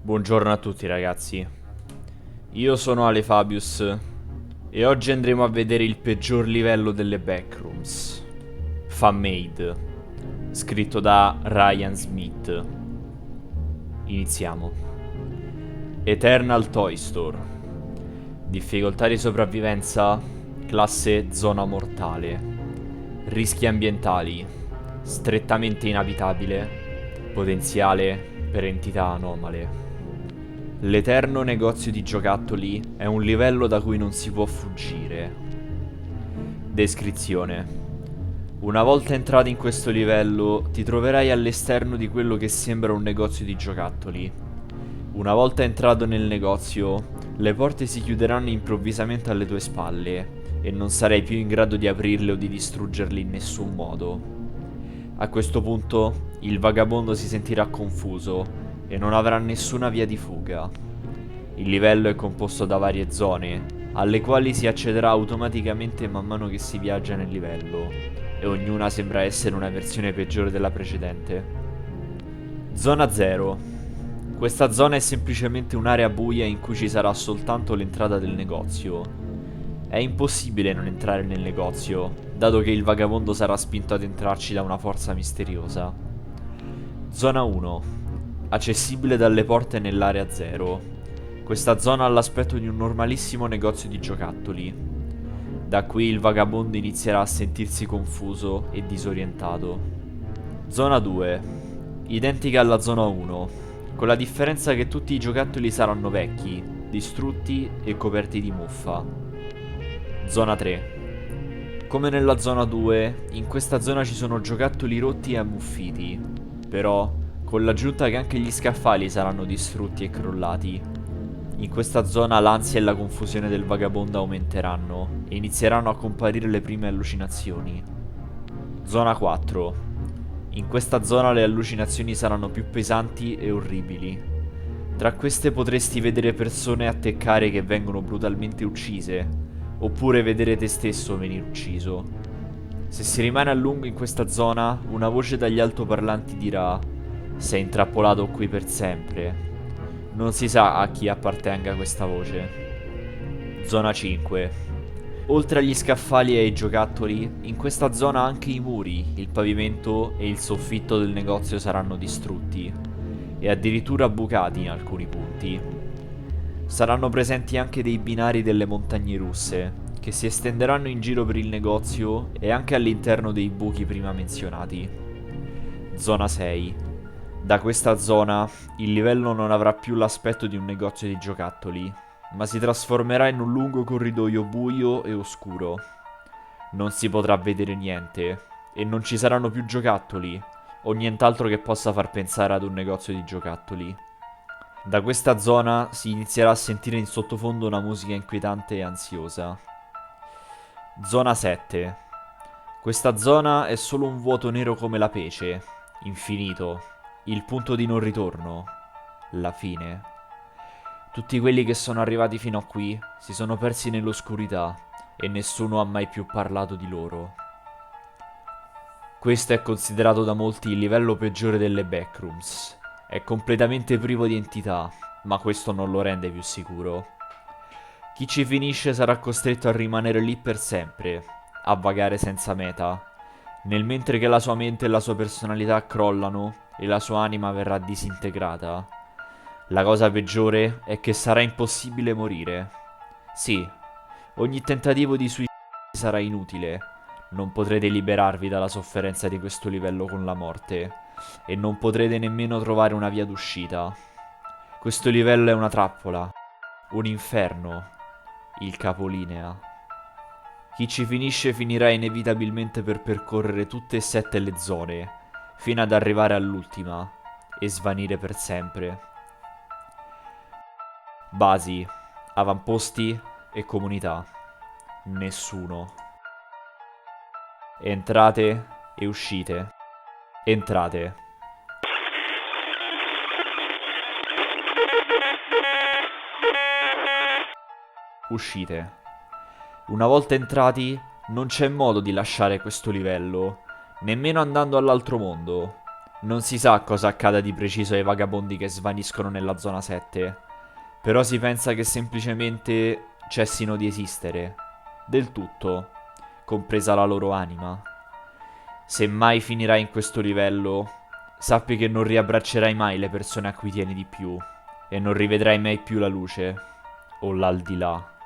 Buongiorno a tutti ragazzi, io sono Ale Fabius e oggi andremo a vedere il peggior livello delle Backrooms, Fan-Made, scritto da Ryan Smith. Iniziamo. Eternal Toy Store. Difficoltà di sopravvivenza, classe zona mortale. Rischi ambientali, strettamente inabitabile, potenziale per entità anomale. L'eterno negozio di giocattoli è un livello da cui non si può fuggire. Descrizione. Una volta entrato in questo livello, ti troverai all'esterno di quello che sembra un negozio di giocattoli. Una volta entrato nel negozio, le porte si chiuderanno improvvisamente alle tue spalle e non sarai più in grado di aprirle o di distruggerle in nessun modo. A questo punto, il vagabondo si sentirà confuso e non avrà nessuna via di fuga. Il livello è composto da varie zone, alle quali si accederà automaticamente man mano che si viaggia nel livello, e ognuna sembra essere una versione peggiore della precedente. Zona 0. Questa zona è semplicemente un'area buia in cui ci sarà soltanto l'entrata del negozio. È impossibile non entrare nel negozio, dato che il vagabondo sarà spinto ad entrarci da una forza misteriosa. Zona 1. Accessibile dalle porte nell'area 0. Questa zona ha l'aspetto di un normalissimo negozio di giocattoli. Da qui il vagabondo inizierà a sentirsi confuso e disorientato. Zona 2. Identica alla zona 1, con la differenza che tutti i giocattoli saranno vecchi, distrutti e coperti di muffa. Zona 3. Come nella zona 2, in questa zona ci sono giocattoli rotti e ammuffiti, però con l'aggiunta che anche gli scaffali saranno distrutti e crollati. In questa zona l'ansia e la confusione del vagabondo aumenteranno e inizieranno a comparire le prime allucinazioni. Zona 4. In questa zona le allucinazioni saranno più pesanti e orribili. Tra queste potresti vedere persone attaccare che vengono brutalmente uccise, oppure vedere te stesso venire ucciso. Se si rimane a lungo in questa zona, una voce dagli altoparlanti dirà: sei intrappolato qui per sempre. Non si sa a chi appartenga questa voce. Zona 5. Oltre agli scaffali e ai giocattoli, in questa zona anche i muri, il pavimento e il soffitto del negozio saranno distrutti, e addirittura bucati in alcuni punti. Saranno presenti anche dei binari delle montagne russe, che si estenderanno in giro per il negozio e anche all'interno dei buchi prima menzionati. Zona 6. Da questa zona il livello non avrà più l'aspetto di un negozio di giocattoli, ma si trasformerà in un lungo corridoio buio e oscuro. Non si potrà vedere niente e non ci saranno più giocattoli o nient'altro che possa far pensare ad un negozio di giocattoli. Da questa zona si inizierà a sentire in sottofondo una musica inquietante e ansiosa. Zona 7. Questa zona è solo un vuoto nero come la pece, infinito. Il punto di non ritorno, la fine. Tutti quelli che sono arrivati fino a qui si sono persi nell'oscurità e nessuno ha mai più parlato di loro. Questo è considerato da molti il livello peggiore delle Backrooms. È completamente privo di entità, ma questo non lo rende più sicuro. Chi ci finisce sarà costretto a rimanere lì per sempre, a vagare senza meta, nel mentre che la sua mente e la sua personalità crollano e la sua anima verrà disintegrata. La cosa peggiore è che sarà impossibile morire. Sì, ogni tentativo di suicidio sarà inutile. Non potrete liberarvi dalla sofferenza di questo livello con la morte, e non potrete nemmeno trovare una via d'uscita. Questo livello è una trappola, un inferno, il capolinea. Chi ci finisce finirà inevitabilmente per percorrere tutte e 7 le zone, fino ad arrivare all'ultima e svanire per sempre. Basi, avamposti e comunità. Nessuno. Entrate e uscite. Entrate. Uscite. Una volta entrati, non c'è modo di lasciare questo livello, nemmeno andando all'altro mondo. Non si sa cosa accada di preciso ai vagabondi che svaniscono nella zona 7, però si pensa che semplicemente cessino di esistere, del tutto, compresa la loro anima. Se mai finirai in questo livello, sappi che non riabbraccerai mai le persone a cui tieni di più e non rivedrai mai più la luce o l'aldilà.